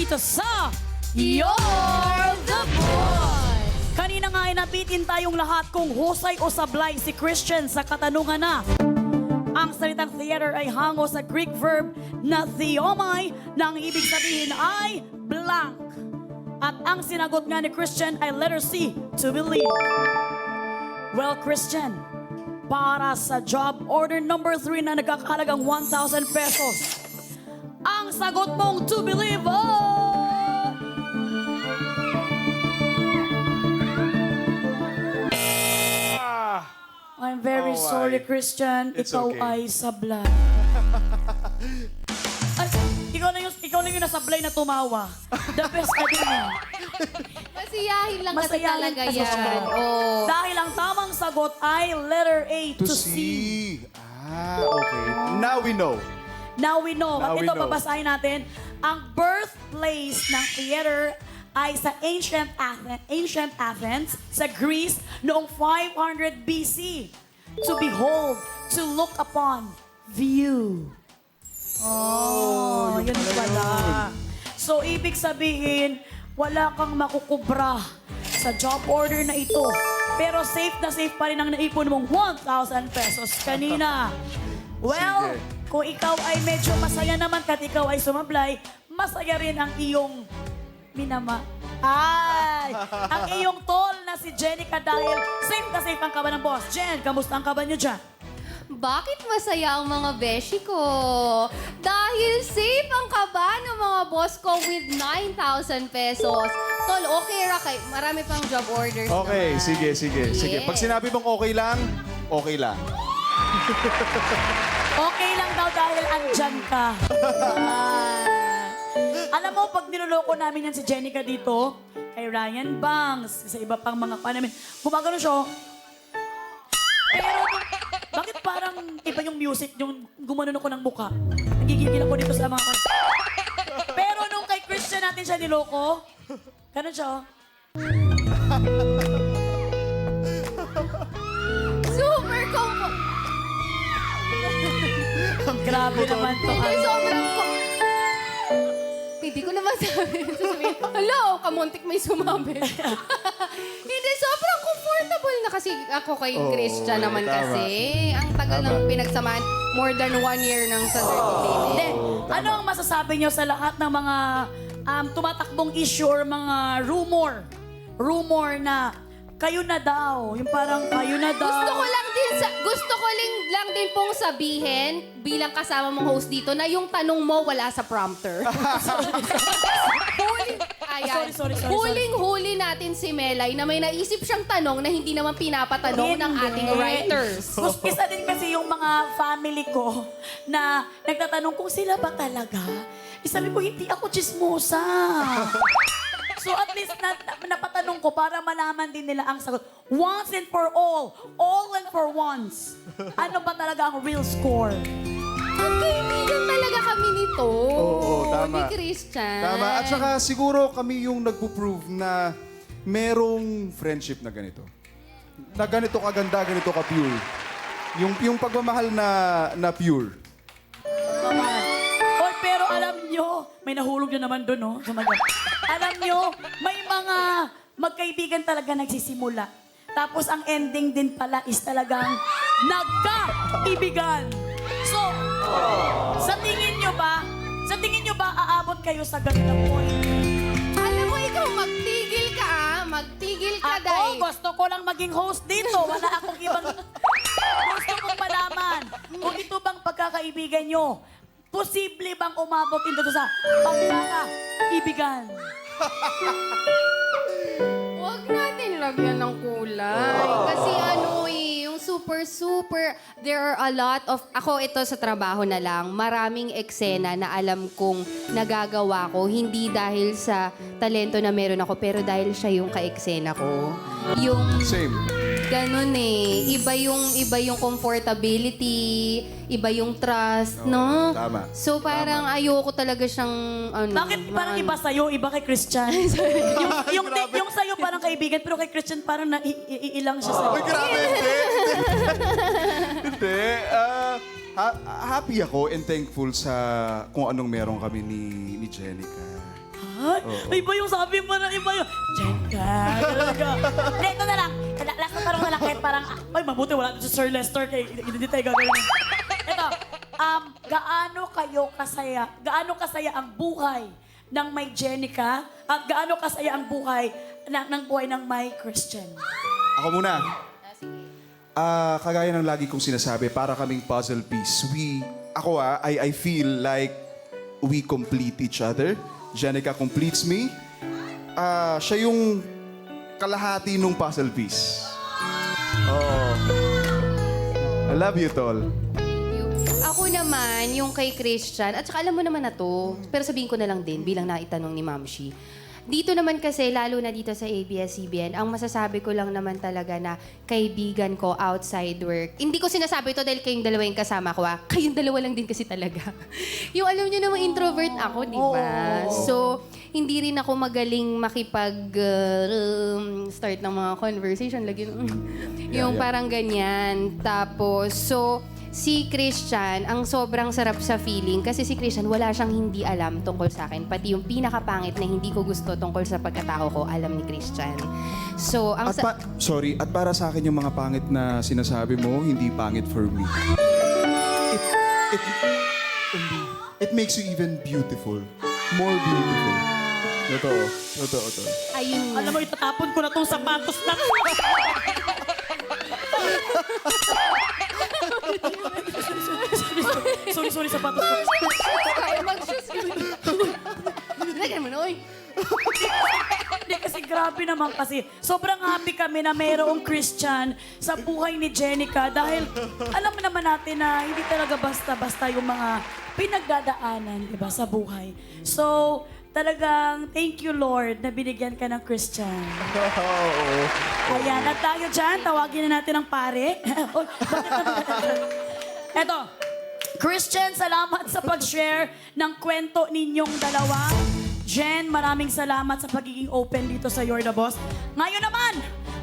dito sa You're the Boss! Kanina nga ay nabitin tayong lahat kung husay o sablay si Christian sa katanungan na ang salitang theater ay hango sa Greek verb na theomai na ang ibig sabihin ay blank. At ang sinagot nga ni Christian ay letter C, to believe. Well, Christian, para sa job order number 3 na nagkakahalagang 1,000 pesos, ang sagot mong to believe I'm very Oh, sorry, my. Christian. It's Ikaw okay. ay sablay. Ay, ikaw na yung nasablay na tumawa. The best ka din eh. Masiyahin lang kasi Masayahin talaga kasi yan. siya. Oh. Dahil ang tamang sagot ay letter A, To to see. see. Okay. Now we know. Now we know. Now At we ito, know. babasahin natin. Ang birthplace ng theater ay sa ancient Athens, sa Greece, noong 500 BC. To behold, to look upon, view. Oh, yun pala. So, ibig sabihin, wala kang makukubra sa job order na ito. Pero safe na safe pa rin ang naipon mong 1,000 pesos kanina. Well, Sige. kung ikaw ay medyo masaya naman at ikaw ay sumablay, masaya rin ang iyong ang iyong tol na si Jenica dahil safe na safe ang kaba ng boss. Jen, kamusta ang kaba niyo dyan? Bakit masaya ang mga beshi ko? Dahil safe ang kaba ng mga boss ko with 9,000 pesos. Tol, okay ra kay marami pang job orders Okay, naman. sige. Sige. Yes. Pag sinabi mong okay lang, okay lang. Okay lang daw dahil andyan ka. Alam mo, pag niloloko namin yan si Jenica dito, kay Ryan Banks, sa iba pang mga namin, gumagano siya. Pero, bakit parang iba yung music, yung gumanon ako ng mukha? Nagigigil ako dito sa mga Pero nung kay Christian natin siya niloko, ganun siya. Super combo. Grabe naman to. Hindi, sobrang Hindi ko naman sasabihin, hello, kamuntik may sumabi. Hindi, sobrang comfortable na kasi ako kay Oo, Christian naman tama. kasi. Ang tagal ng pinagsamaan, more than 1 year ng sa 30 days. Hindi. Ano ang masasabi niyo sa lahat ng mga tumatakbong issue or mga rumor na kayo na daw, yung parang kayo na daw. Gusto ko lang din pong sabihin bilang kasama mong host dito na yung tanong mo wala sa prompter. Sorry. Huling-huli natin si Melay na may naisip siyang tanong na hindi naman pinapatanong ng ating writers. Isa din kasi yung mga family ko na nagtatanong kung sila ba talaga. Sabi ko, hindi ako chismosa. So at least napatanong ko para malaman din nila ang sagot. Once and for all and for once. Ano ba talaga ang real score? Magkaibigan talaga kami nito. Oo, tama. Ni Christian. Tama. At saka siguro kami yung nagpo-prove na merong friendship na ganito. Na ganito kaganda, ganito ka-pure. Yung pagmamahal na pure. Oy, pero alam nyo, may nahulog na naman doon, no? Alam nyo, may mga magkaibigan talaga nagsisimula. Tapos ang ending din pala is talagang nagkaibigan. So, sa tingin nyo ba aabot kayo sa ganitong point? Alam mo, ikaw, magtigil ka Magtigil ka, Ako, Day. gusto ko lang maging host dito. Wala akong ibang... Gusto kong malaman kung ito bang pagkakaibigan nyo, posible bang umabot dito sa pagkakaibigan? Huwag natin lagyan ng kulay. Kasi yung super, there are a lot of, ako ito sa trabaho na lang, maraming eksena na alam kong nagagawa ko, hindi dahil sa talento na meron ako, pero dahil siya yung ka-eksena ko. Yung... Same. Ganun eh. Iba yung comfortability, iba yung trust, no? tama. So parang ayoko talaga siyang Bakit parang iba sa'yo, iba kay Christian? yung sa'yo parang kaibigan, pero kay Christian parang ilang siya sa'yo. Ay, grabe. Hindi. Happy ako and thankful sa kung anong meron kami ni Jenica. Iba yung sabi mo na iba yung, Jenica, talaga. Hindi, ito na lang. Last na tanong na lang, kahit parang, ay, mabuti wala si Sir Lester, kay hindi tayo gagawin. Ito, gaano kasaya ang buhay ng may Jenica at gaano kasaya ang buhay ng buhay ng may Christian? Ako muna. Kagaya ng lagi kong sinasabi, para kaming puzzle piece. I feel like we complete each other. Jenica completes me. Siya yung kalahati nung puzzle piece. Oh. I love you, Tol. Ako naman, yung kay Christian, at saka alam mo naman na to, pero sabihin ko na lang din, bilang naitanong ni Ma'am Shi. Dito naman kasi, lalo na dito sa ABS-CBN, ang masasabi ko lang naman talaga na kaibigan ko outside work. Hindi ko sinasabi ito dahil kayong dalawa yung kasama ko, Kayong dalawa lang din kasi talaga. Yung alam nyo namang introvert ako, di ba? So, hindi rin ako magaling start ng mga conversation. Lagi yung parang ganyan. Tapos, si Christian, ang sobrang sarap sa feeling kasi si Christian, wala siyang hindi alam tungkol sa akin. Pati yung pinakapangit na hindi ko gusto tungkol sa pagkatao ko, alam ni Christian. So, ang At para sa akin yung mga pangit na sinasabi mo, hindi pangit for me. It makes you even beautiful. More beautiful. Totoo. ayun na. Alam mo, itatapon ko na tong sapatos na. Sorry, sapatos ko. Mag-shoes ka. Lagyan mo na, oy. Hindi kasi grabe naman kasi. Sobrang happy kami na mayroong Christian sa buhay ni Jenica dahil alam naman natin na hindi talaga basta-basta yung mga pinagdadaanan, di ba, sa buhay. So, talagang thank you, Lord, na binigyan ka ng Christian. Ayan, at tayo dyan, tawagin na natin ang pare. Oy, bakit naman? Eto, Christian, salamat sa pag-share ng kwento ninyong dalawa. Jen, maraming salamat sa pagiging open dito sa You're the Boss. Ngayon naman,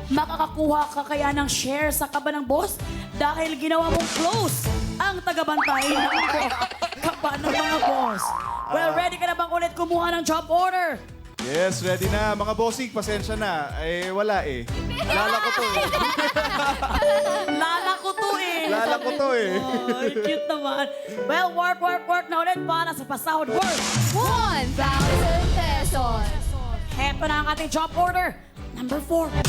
makakakuha ka kaya ng share sa Kaba ng Boss dahil ginawa mong close ang tagabantay ng Kaba ng mga boss. Well, ready ka na bang ulit kumuha ng job order? Yes, ready na. Mga bossing, pasensya na. Wala eh. Lala ko to eh. Lala ko to eh. Lala ko to eh. Oh, cute naman. Well, work na ulit para sa pasahod work. 1,000 pesos. Heto na ang ating job order. Number 4. 4.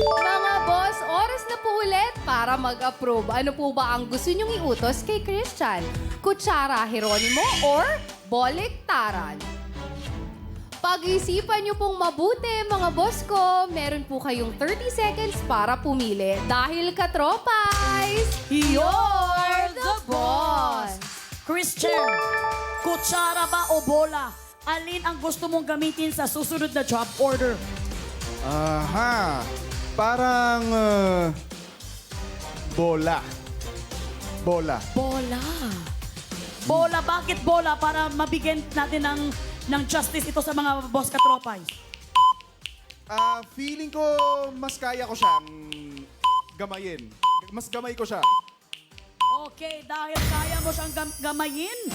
Mga boss, oras na po ulit para mag-approve. Ano po ba ang gusto nyong iutos kay Christian? Kutsara Heronimo or Baliktaran? Pag-isipan nyo pong mabuti, mga boss ko. Meron po kayong 30 seconds para pumili. Dahil katropais, you're the boss! Christian, kutsara ba o bola? Alin ang gusto mong gamitin sa susunod na job order? Aha. Parang bola. Bola. Bola, bakit bola? Para mabigyan natin ng justice ito sa mga boss katropay. Feeling ko mas kaya ko siyang gamayin. Mas gamay ko siya. Okay, dahil kaya mo siyang gamayin.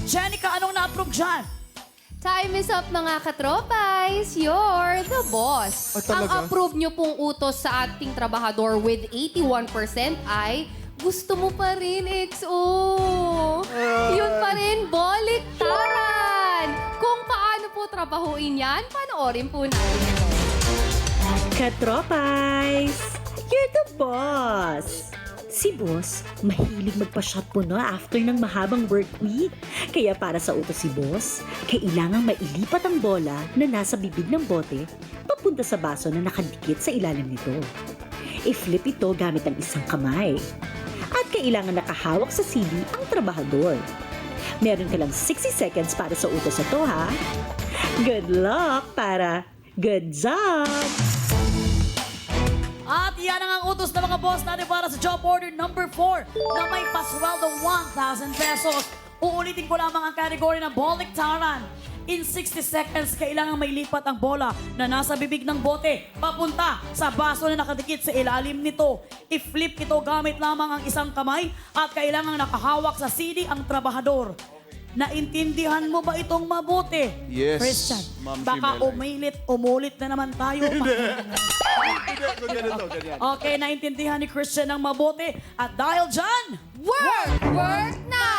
Jenica, anong na-approve dyan? Time is up, mga katropais. You're the boss. Ang talaga? approve nyo pong utos sa ating trabahador with 81% ay gusto mo pa rin, XO. Yun pa rin, baliktaran. Kung paano po trabahuin yan, panoorin po natin ito. Katropais, you're the boss! Si boss, mahilig magpa-shot po no after ng mahabang work week. Kaya para sa utos si boss, kailangang mailipat ang bola na nasa bibig ng bote papunta sa baso na nakadikit sa ilalim nito. I-flip ito gamit ang isang kamay. At kailangan nakahawak sa CD ang trabahador. Meron ka lang 60 seconds para sa utos na to, ha? Good luck para good job! At yan ang utos ng mga boss natin para sa job order number 4 na may pasweldo 1,000 pesos. Uulitin ko lamang ang category ng baliktaran. In 60 seconds, kailangan may lipat ang bola na nasa bibig ng bote papunta sa baso na nakadikit sa ilalim nito. I-flip ito gamit lamang ang isang kamay at kailangang nakahawak sa CD ang trabahador. Naintindihan mo ba itong mabuti? Yes, Christian, Ma'am baka Gimela. umulit na naman tayo. Ganito, ganyan. Okay, naintindihan ni Christian ng mabuti. At dahil dyan, Work na!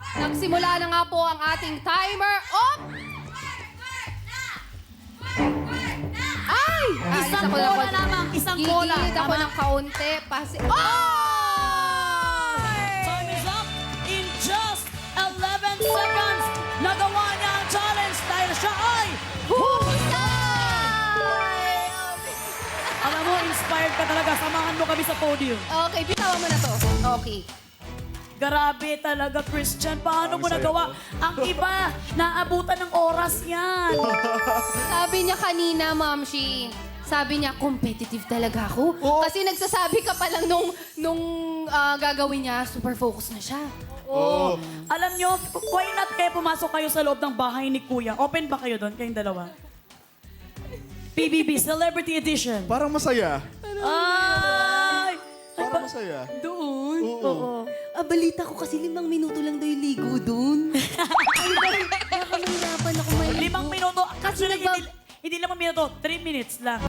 Nagsimula na nga po ang ating timer. Op! Ay! Isang bola lamang, isang bola. Gigilid ako Tama? ng kaunti. Oh! Time is up in just 11 seconds. Nagawa niya ang challenge dahil siya ay Husay! alam mo, inspired ka talaga. Samahan mo kami sa podium. Okay, bitawan mo na to. Okay. Grabe talaga, Christian. Paano mo Ang saya nagawa? Ang iba, naabutan ng oras yan. Sabi niya kanina, Ma'am Shi, sabi niya, competitive talaga ako. Oo. Kasi nagsasabi ka pa lang nung gagawin niya, super focus na siya. Oh. Alam nyo, why not kayo pumasok kayo sa loob ng bahay ni Kuya? Open ba kayo doon, kayong dalawa? PBB, Celebrity Edition. Parang masaya. Ay! Parang masaya. Doon? Oo. Balita ko kasi 5 minuto lang daw yung ligo dun. Ay, baka mahirapan ako may 5 minuto. Actually, hindi 5 minuto. 3 minutes lang.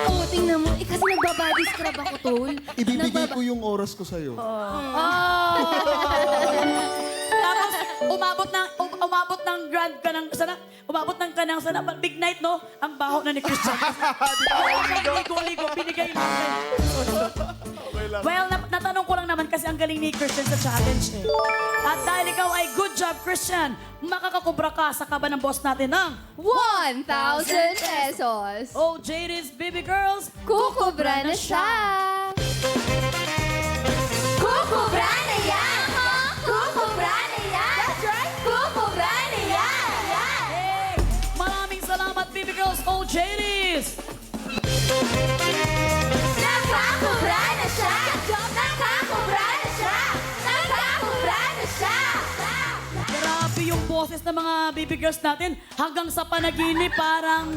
Oo, tingnan mo. Kasi nagbabody scrub ako, tol. Ibibigay ko yung oras ko sa'yo. Tapos, umabot ng grand ka ng sana. Umabot ng kanang sana. Big night, no? Ang baho na ni Christian. Ligo-ligo. Binigay natin. Well, natanong ko lang naman kasi ang galing ni Christian sa challenge eh. At dahil ikaw ay good job, Christian, makakakubra ka sa kaba ng boss natin ng 1,000 pesos. Oh, JD's Baby Girls. Kukubra na siya. Kukubra na yan! Kukubra na yan! That's right! Kukubra na yan! Hey! Maraming salamat, Baby Girls. Oh, JD's. Nakakubra na siya! Nakakubra na siya! Nakakubra na siya! Grabe yung boses ng mga Baby Girls natin. Hanggang sa panaginip, parang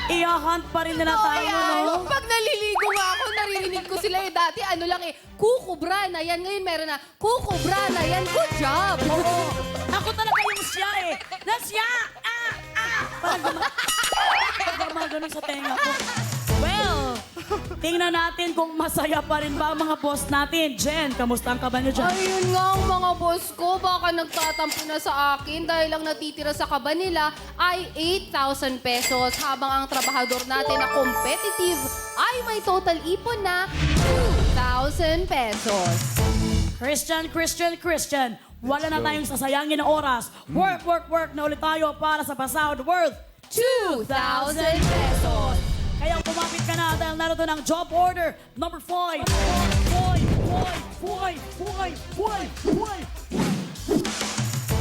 i-hunt pa rin nila tayo, no? Pag naliligo nga ako, naririnig ko sila eh. Dati ano lang eh, kukubra na yan. Ngayon meron na, kukubra na yan. Good job! Oo. Ako talaga yung siya eh. Na siya! Parang gumagano sa tenga ko. Well, tingnan natin kung masaya pa rin ba ang mga boss natin. Jen, kamusta ang kaba niyo dyan? Ayun nga ang mga boss ko, baka nagtatampo na sa akin dahil lang natitira sa kaba nila ay 8,000 pesos habang ang trabahador natin na competitive ay may total ipon na 2,000 pesos. Christian. Wala na tayong sasayangin na oras. Work na ulit tayo para sa pasahod worth 2,000 pesos. Kaya kumapit ka na dahil narito ng job order number 5.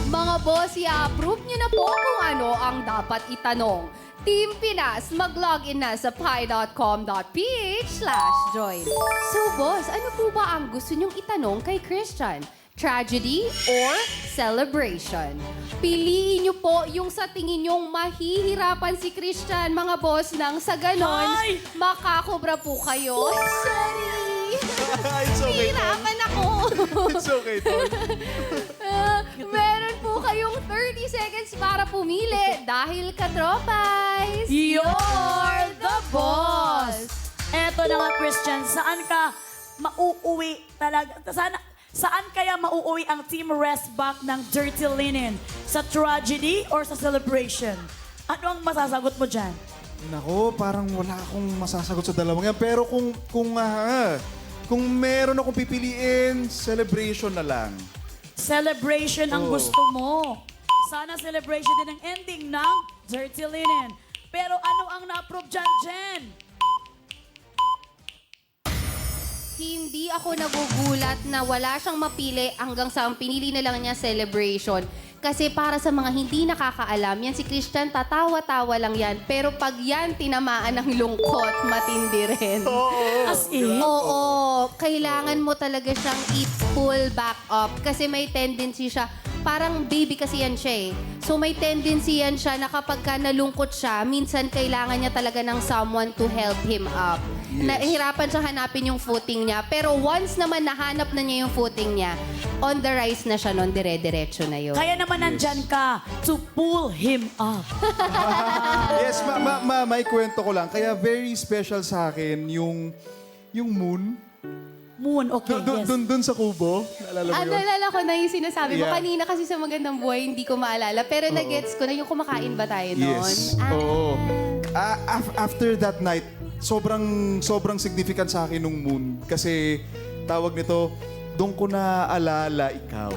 Mga boss, i-approve niyo na po kung ano ang dapat itanong. Team Pinas, mag-login na sa pi.com.ph/join. So boss, ano po ba ang gusto niyong itanong kay Christian? Tragedy or celebration? Piliin niyo po yung sa tingin niyong mahihirapan si Christian, mga boss, nang sa ganon, Ay! makakobra po kayo. Sorry! It's okay, Tol. Hirapan ako! It's okay, Tol. Meron po kayong 30 seconds para pumili dahil katropais. You're the boss! Eto na nga, Christian, saan ka mauuwi talaga? Saan kaya mauuwi ang Team Restback ng Dirty Linen? Sa tragedy or sa celebration? Ano ang masasagot mo dyan? Nako, parang wala akong masasagot sa dalawang yan. Pero kung meron akong pipiliin, celebration na lang. Celebration ang Oo. gusto mo. Sana celebration din ang ending ng Dirty Linen. Pero ano ang na-approve dyan, Jen? Hindi ako nagugulat na wala siyang mapili hanggang sa ang pinili na lang niya celebration. Kasi para sa mga hindi nakakaalam, yan si Christian, tatawa-tawa lang yan. Pero pag yan tinamaan ng lungkot, matindi rin. As in? Oo, kailangan mo talaga siyang i-pull back up kasi may tendency siya parang baby kasi yan siya eh. So may tendency yan siya na kapag ka nalungkot siya, minsan kailangan niya talaga ng someone to help him up. Yes. Nahihirapan siya hanapin yung footing niya. Pero once naman nahanap na niya yung footing niya, on the rise na siya nun, dire-diretso na yun. Kaya naman nandyan ka to pull him up. Yes, may kwento ko lang. Kaya very special sa akin yung moon. Moon, okay, yes. Doon sa kubo. Naalala mo yun? Naalala ko na yung sinasabi mo. Yeah. Kanina kasi sa Magandang Buhay, hindi ko maalala. Pero nag-gets ko na yung kumakain ba tayo noon? Yes. Oo. After that night, sobrang significant sa akin nung moon. Kasi tawag nito, doon ko na alala ikaw.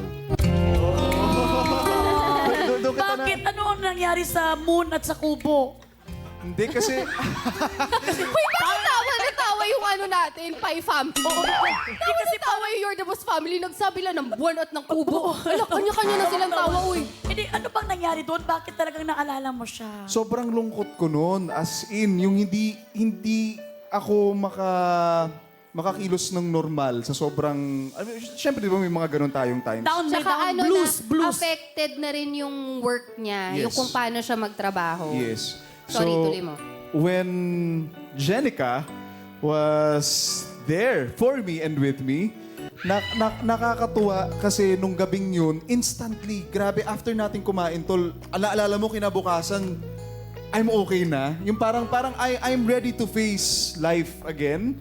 Doon kita na... Bakit? Ano ang nangyari sa moon at sa kubo? Hindi kasi... Wait, bakit natawa yung ano natin, Pai family? Oo. Hindi kasi tawa yung You're the Boss family. Nagsabi lang ng buwan at ng kubo. Ala, kanya-kanya na silang tawa, uy. Hindi, ano bang nangyari doon? Bakit talagang naalala mo siya? Sobrang lungkot ko noon. As in, yung hindi ako makakilos ng normal sa sobrang... Siyempre, di ba may mga ganun tayong times? Down, may Tsaka down, ano blues, na, blues. affected na rin yung work niya. Yes. Yung kung paano siya magtrabaho. Yes. Sorry, tuloy mo. When Jenica was there for me and with me, nakakatuwa kasi nung gabing yun, instantly, grabe, after natin kumain, tol, alala mo kinabukasan, I'm okay na. Yung parang I'm ready to face life again.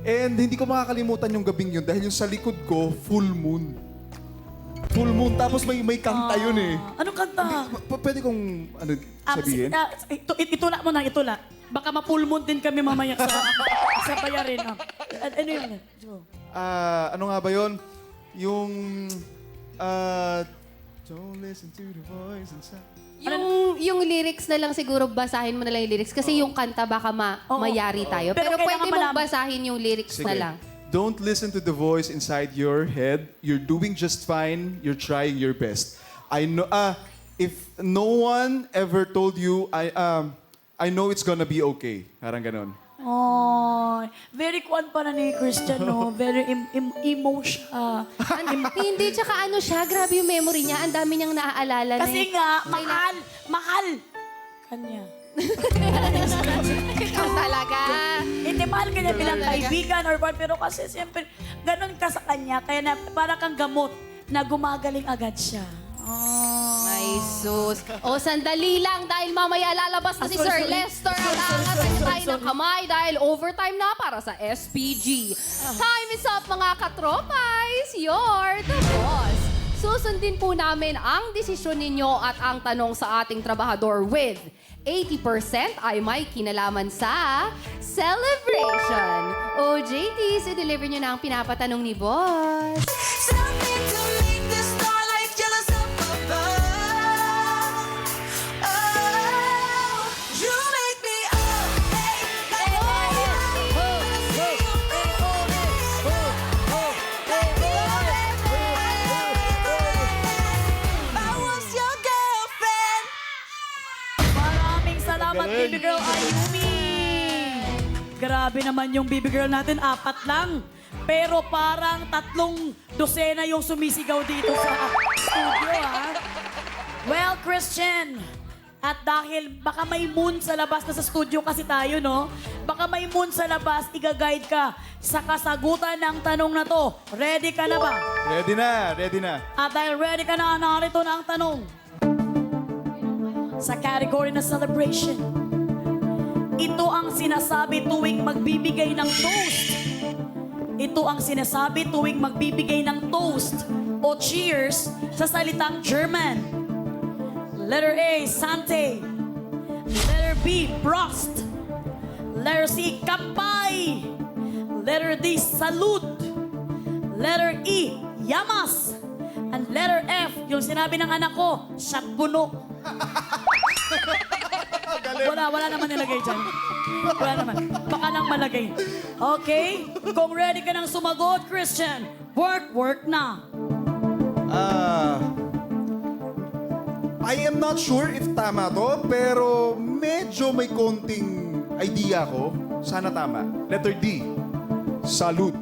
And hindi ko makakalimutan yung gabing yun dahil yung sa likod ko, full moon. Full moon. Tapos may kanta yun eh. Anong kanta? Pwede kong sabihin? Itula mo na, itula. Baka mapulmon din kami mamaya sa bayarin. Ano yun? Ano nga ba yun? Yung... don't listen to the voice inside. Yung lyrics na lang siguro, basahin mo na lang yung lyrics. Kasi yung kanta baka mayari tayo. Pero Pero pwede kailangan mong malaman. basahin yung lyrics na lang. Don't listen to the voice inside your head. You're doing just fine. You're trying your best. I know. If no one ever told you, I know it's gonna be okay. Parang ganon. Oh, very kuan pa na ni Christian, no? Very emo siya. Hindi, tsaka ano siya, grabe yung memory niya. Ang dami niyang naaalala Kasi nga, mahal kanya. Ikaw talaga. Hindi, mahal kanya bilang kaibigan or what, pero kasi siyempre, ganun ka sa kanya, kaya na, para kang gamot na gumagaling agad siya. Oh. Ay, sus. O, sandali lang dahil mamaya lalabas na si Sir sorry. Lester at aangatin tayo ng kamay dahil overtime na para sa SPG. Time is up, mga katropais. You're the boss. Susundin po namin ang desisyon ninyo at ang tanong sa ating trabahador with 80% ay may kinalaman sa celebration. O, JTs, i-deliver nyo na ang pinapatanong ni Boss. Something to make the starlight jealous up above. Oh, you make me I was your girlfriend. Maraming salamat, baby girl Ayumi! Grabe naman yung baby girl natin, 4 lang. Pero parang 3 dosena yung sumisigaw dito sa studio, ha? Well, Christian, at dahil baka may moon sa labas na sa studio kasi tayo, no? Baka may moon sa labas, iga-guide ka sa kasagutan ng tanong na to. Ready ka na ba? Ready na, ready na. At dahil ready ka na, narito na ang tanong. Sa category na celebration, ito ang sinasabi tuwing magbibigay ng toast. Ito ang sinasabi tuwing magbibigay ng toast o cheers sa salitang German. Letter A, Sante. Letter B, Prost. Letter C, Kampay. Letter D, Salud. Letter E, Yamas. And letter F, yung sinabi ng anak ko, shot puno. Wala naman nilagay dyan. Wala naman. Baka lang malagay. Okay? Kung ready ka nang sumagot, Christian, work na. I am not sure if tama to, pero medyo may konting idea ko. Sana tama. Letter D. Salud.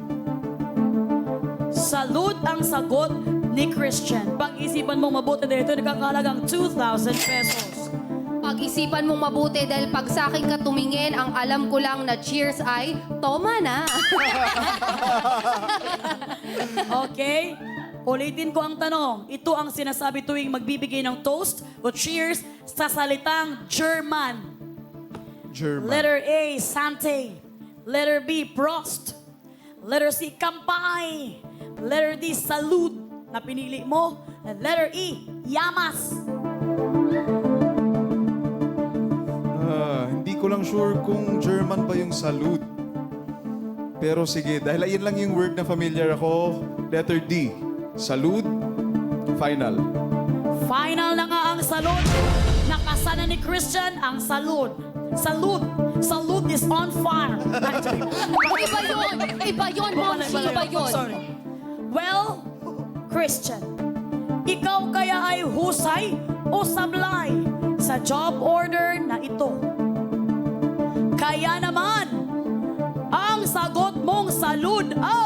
Salud ang sagot ni Christian. Pag-isipan mong mabuti dahil ito nakakalagang 2,000 pesos. Pag-isipan mong mabuti dahil pag sa akin ka tumingin, ang alam ko lang na cheers ay, toma na. Okay? Ulitin ko ang tanong. Ito ang sinasabi tuwing magbibigay ng toast o cheers sa salitang German. German. Letter A, Sante. Letter B, Prost. Letter C, Kampai. Letter D, Salud na pinili mo. And letter E, Yamas. Hindi ko lang sure kung German ba yung salute. Pero sige, dahil ayun lang yung word na familiar ako, letter D, salute, final. Final na nga ang salud. Nakasana ni Christian ang salud. Salud. Salud is on fire. Iba yun. Iba yun, Momshi. Iba yun. Sorry. Well, Christian, ikaw kaya ay husay o sablay sa job order na ito? Kaya naman, ang sagot mong salud ay